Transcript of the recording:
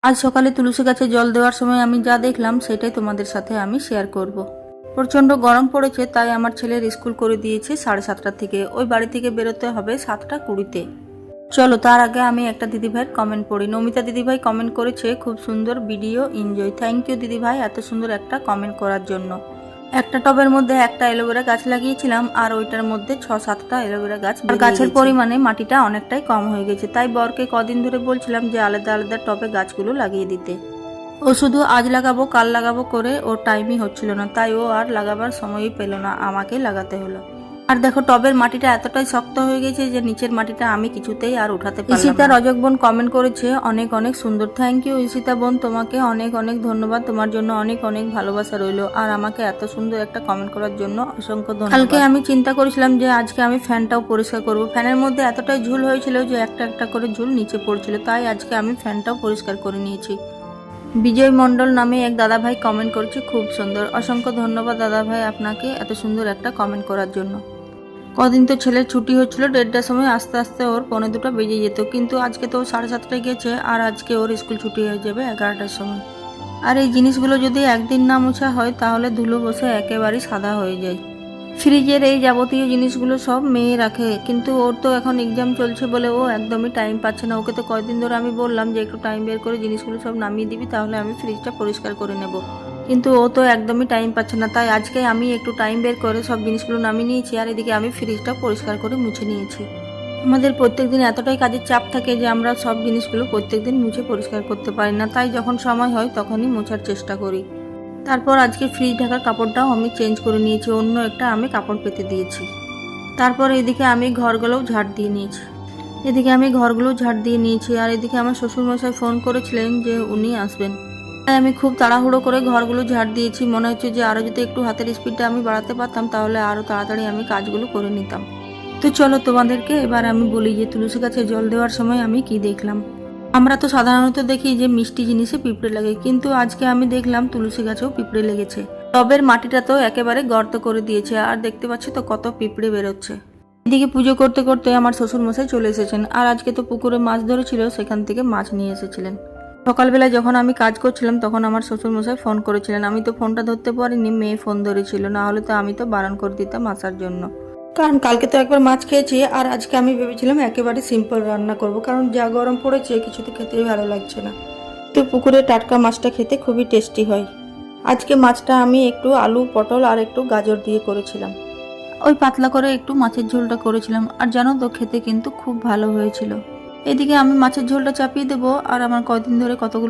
আজ সকালে তুলসী গাছে জল দেওয়ার সময় আমি যা দেখলাম সেটাই তোমাদের সাথে আমি শেয়ার করব। প্রচণ্ড গরম পড়েছে, তাই আমার ছেলের স্কুল করে দিয়েছে 7:30 থেকে। ওই বাড়ি থেকে বেরোতে হবে 7:20-তে। চলো তার আগে আমি একটা দিদিভাইয়ের কমেন্ট পড়ি। নমিতা দিদিভাই কমেন্ট করেছে, খুব সুন্দর ভিডিও, এনজয়। থ্যাংক ইউ দিদিভাই এত সুন্দর একটা কমেন্ট করার জন্য। একটা টবের মধ্যে একটা অ্যালোভেরা গাছ লাগিয়েছিলাম, আর ওইটার মধ্যে 6-7টা অ্যালোভেরা গাছ। গাছের পরিমাণে মাটিটা অনেকটাই কম হয়ে গেছে, তাই বরকে কদিন ধরে বলছিলাম যে আলাদা আলাদা টবে গাছগুলো লাগিয়ে দিতে। ও শুধু আজ লাগাবো কাল লাগাবো করে ওর টাইমই হচ্ছিল না, তাই ও আর লাগাবার সময়ই পেল না, আমাকেই লাগাতে হলো। আর দেখো টবের মাটিটা এতটাই শক্ত হয়ে গেছে যে নিচের মাটিটা আমি কিছুতেই আর উঠাতে পারলাম না। ঈশিতা রজক বোন কমেন্ট করেছে, অনেক অনেক সুন্দর। থ্যাংক ইউ ঈশিতা বোন, তোমাকে অনেক অনেক ধন্যবাদ। তোমার জন্য অনেক অনেক ভালোবাসা রইলো, আর আমাকে এত সুন্দর একটা কমেন্ট করার জন্য অসংখ্য ধন্যবাদ। কালকে আমি চিন্তা করেছিলাম যে আজকে আমি ফ্যানটাও পরিষ্কার করব। ফ্যানের মধ্যে এতটাই ঝুল হয়েছিল যে একটা একটা করে ঝুল নিচে পড়ছিল, তাই আজকে আমি ফ্যানটাও পরিষ্কার করে নিয়েছি। বিজয় মণ্ডল নামে এক দাদাভাই কমেন্ট করছে, খুব সুন্দর। অসংখ্য ধন্যবাদ দাদাভাই আপনাকে এত সুন্দর একটা কমেন্ট করার জন্য। কদিন তো ছেলের ছুটি হচ্ছিল 1:30টার সময়, আস্তে আস্তে ওর 1:45 বেজে যেত, কিন্তু আজকে তো 7:30টায় গেছে, আর আজকে ওর স্কুল ছুটি হয়ে যাবে 11টার সময়। আর এই জিনিসগুলো যদি একদিন না মোছা হয় তাহলে ধুলো বসে একেবারেই সাদা হয়ে যায়। ফ্রিজের এই যাবতীয় জিনিসগুলো সব মেয়ে রাখে, কিন্তু ওর তো এখন এক্সাম চলছে বলে ও একদমই টাইম পাচ্ছে না। ওকে তো কয়েকদিন ধরে আমি বললাম যে একটু টাইম বের করে জিনিসগুলো সব নামিয়ে দিবি, তাহলে আমি ফ্রিজটা পরিষ্কার করে নেব, কিন্তু ও তো একদমই টাইম পাচ্ছে না। তাই আজকে আমি একটু টাইম বের করে সব জিনিসগুলো নামিয়ে নিয়েছি, আর এদিকে আমি ফ্রিজটা পরিষ্কার করে মুছে নিয়েছি। আমাদের প্রত্যেকদিন এতটাই কাজের চাপ থাকে যে আমরা সব জিনিসগুলো প্রত্যেকদিন মুছে পরিষ্কার করতে পারি না, তাই যখন সময় হয় তখনই মোছার চেষ্টা করি। তারপর আজকে ফ্রিজ ঢাকার কাপড়টাও আমি চেঞ্জ করে নিয়েছি, অন্য একটা আমি কাপড় পেতে দিয়েছি। তারপর এদিকে আমি ঘরগুলোও ঝাড় দিয়ে নিয়েছি। আর এদিকে আমার শ্বশুরমশাই ফোন করেছিলেন যে উনি আসবেন, তাই আমি খুব তাড়াহুড়ো করে ঘরগুলো ঝাড় দিয়েছি। মনে হচ্ছে যে আরও যদি একটু হাতের স্পিডটা আমি বাড়াতে পারতাম তাহলে আরও তাড়াতাড়ি আমি কাজগুলো করে নিতাম। তো চলো তোমাদেরকে এবার আমি বলি যে তুলসী গাছে জল দেওয়ার সময় আমি কি দেখলাম। আমরা তো সাধারণত দেখি যে মিষ্টি জিনিসে পিঁপড়ে লাগে, কিন্তু আজকে আমি দেখলাম তুলসী গাছেও পিঁপড়ে লেগেছে। টবের মাটিটা তো একেবারে গর্ত করে দিয়েছে, আর দেখতে পাচ্ছি তো কত পিঁপড়ে বেরোচ্ছে। এদিকে পুজো করতে করতে আমার শ্বশুর মশাই চলে এসেছেন, আর আজকে তো পুকুরে মাছ ধরেছিল, সেখান থেকে মাছ নিয়ে এসেছিলেন। সকালবেলায় যখন আমি কাজ করছিলাম তখন আমার শ্বশুর মশাই ফোন করেছিলেন, আমি তো ফোনটা ধরতে পারিনি, মেয়ে ফোন ধরেছিল, না হলে তো আমি তো বারণ করে দিতাম আসার জন্য। কারণ কালকে তো একবার মাছ খেয়েছি, আর আজকে আমি ভেবেছিলাম একেবারে সিম্পল রান্না করব, কারণ যা গরম পড়েছে কিছু তো খেতেই ভালো লাগছে না। তো পুকুরে টাটকা মাছটা খেতে খুবই টেস্টি হয়। আজকে মাছটা আমি একটু আলু পটল আর একটু গাজর দিয়ে করেছিলাম, ওই পাতলা করে একটু মাছের ঝোলটা করেছিলাম, আর জানো তো খেতে কিন্তু খুব ভালো হয়েছিল। এদিকে আমি মাছের ঝোলটা চাপিয়ে দেবো, আর আমার কয়দিন ধরে কতগুলো